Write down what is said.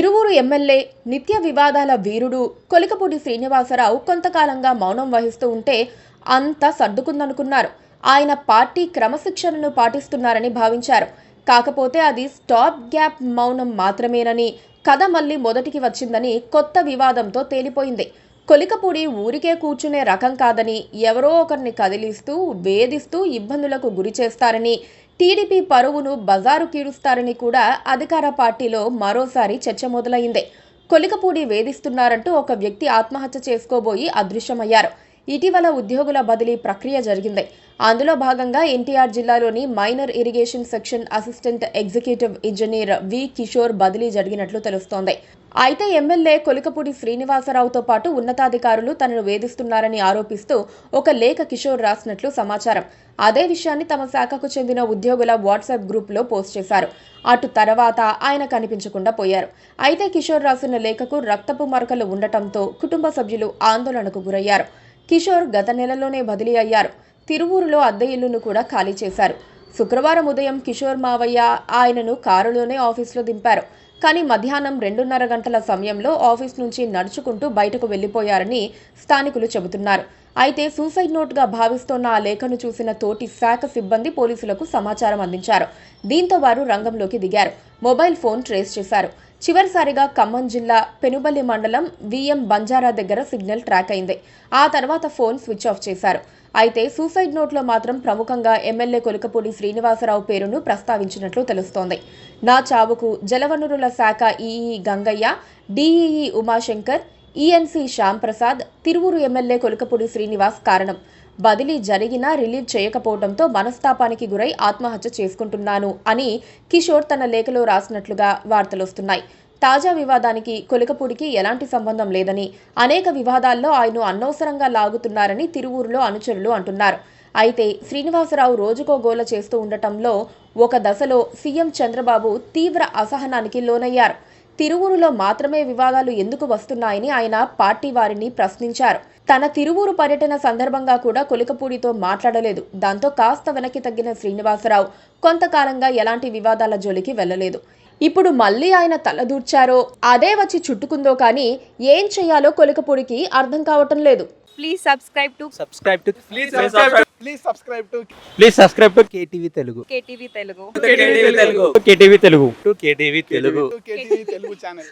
Tiruvuru MLA నిత్య వివాదాల వీరుడు కొలికపూడి శ్రీనివాసరావు కొంతకాలంగా మౌనం వహిస్తూ ఉంటే అంతా సర్దుకుందనుకున్నారు. ఆయన పార్టీ క్రమశిక్షణను పాటిస్తున్నారని భావించారు. కాకపోతే అది స్టాప్ గ్యాప్ మౌనం మాత్రమేనని, కథ మళ్లీ మొదటికి వచ్చిందని కొత్త వివాదంతో తేలిపోయింది. కొలికపూడి ఊరికే కూర్చునే రకం కాదని, ఎవరో ఒకరిని కదిలిస్తూ వేధిస్తూ ఇబ్బందులకు గురి చేస్తారని, టీడీపీ పరువును బజారు కీడుస్తారని కూడా అధికార పార్టీలో మరోసారి చర్చ మొదలైంది. కొలికపూడి వేధిస్తున్నారంటూ ఒక వ్యక్తి ఆత్మహత్య చేసుకోబోయి అదృశ్యమయ్యారు. ఇటీవల ఉద్యోగుల బదిలీ ప్రక్రియ జరిగింది. అందులో భాగంగా ఎన్టీఆర్ జిల్లాలోని minor irrigation section assistant executive engineer V Kishore బదిలీ జరిగినట్లు తెలుస్తోంది. అయితే ఎమ్మెల్యే కొలికపూడి శ్రీనివాసరావుతో పాటు ఉన్నతాధికారులు తనను వేధిస్తున్నారని ఆరోపిస్తూ ఒక లేఖ కిషోర్ రాసినట్లు సమాచారం. అదే విషయాన్ని తమ శాఖకు చెందిన ఉద్యోగుల వాట్సాప్ గ్రూప్లో పోస్ట్ చేశారు. అటు తర్వాత ఆయన కనిపించకుండా పోయారు. అయితే కిషోర్ రాసిన లేఖకు రక్తపు మరకలు ఉండటంతో కుటుంబ సభ్యులు ఆందోళనకు గురయ్యారు. కిషోర్ గత నెలలోనే బదిలీ అయ్యారు. తిరువూరులో అద్దె ఇల్లును కూడా ఖాళీ చేశారు. శుక్రవారం ఉదయం కిషోర్ మావయ్య ఆయనను కారులోనే ఆఫీసులో దింపారు. కానీ మధ్యాహ్నం 2:30 గంటల సమయంలో ఆఫీస్ నుంచి నడుచుకుంటూ బయటకు వెళ్లిపోయారని స్థానికులు చెబుతున్నారు. అయితే సూసైడ్ నోట్గా భావిస్తోన్న ఆ లేఖను చూసిన తోటి శాఖ సిబ్బంది పోలీసులకు సమాచారం అందించారు. దీంతో వారు రంగంలోకి దిగారు. మొబైల్ ఫోన్ ట్రేస్ చేశారు. చివరిసారిగా ఖమ్మం జిల్లా పెనుబల్లి మండలం విఎం బంజారా దగ్గర సిగ్నల్ ట్రాక్ అయింది. ఆ తర్వాత ఫోన్ స్విచ్ ఆఫ్ చేశారు. అయితే సూసైడ్ నోట్లో మాత్రం ప్రముఖంగా ఎమ్మెల్యే కొలికపూడి శ్రీనివాసరావు పేరును ప్రస్తావించినట్లు తెలుస్తోంది. నా చావుకు జలవనరుల శాఖ EE Gangaiah, DEE Umashankar, ENC Shyamprasad, Tiruvuru MLA Kolikapudi Srinivas కారణం. బదిలీ జరిగినా రిలీవ్ చేయకపోవడంతో మనస్తాపానికి గురై ఆత్మహత్య చేసుకుంటున్నాను అని కిషోర్ తన లేఖలో రాసినట్లుగా వార్తలొస్తున్నాయి. తాజా వివాదానికి కొలికపూడికి ఎలాంటి సంబంధం లేదని, అనేక వివాదాల్లో ఆయన అనవసరంగా లాగుతున్నారని తిరువూరులో అనుచరులు అంటున్నారు. అయితే శ్రీనివాసరావు రోజుకో గోల చేస్తూ ఉండటంలో ఒక దశలో సీఎం చంద్రబాబు తీవ్ర అసహనానికి లోనయ్యారు. తిరువూరులో మాత్రమే వివాదాలు ఎందుకు వస్తున్నాయని ఆయన పార్టీ వారిని ప్రశ్నించారు. తన తిరువూరు పర్యటన సందర్భంగా కూడా కొలికపూడితో మాట్లాడలేదు. దాంతో కాస్త వెనక్కి తగ్గిన శ్రీనివాసరావు కొంతకాలంగా ఎలాంటి వివాదాల జోలికి వెళ్లలేదు. ఇప్పుడు మళ్లీ ఆయన తలదూర్చారో అదే వచ్చి చుట్టుకుందో కానీ ఏం చేయాలో కొలికపూడికి అర్థం కావటం లేదు. Please subscribe to KTV Telugu. KTV Telugu. KTV Telugu channel.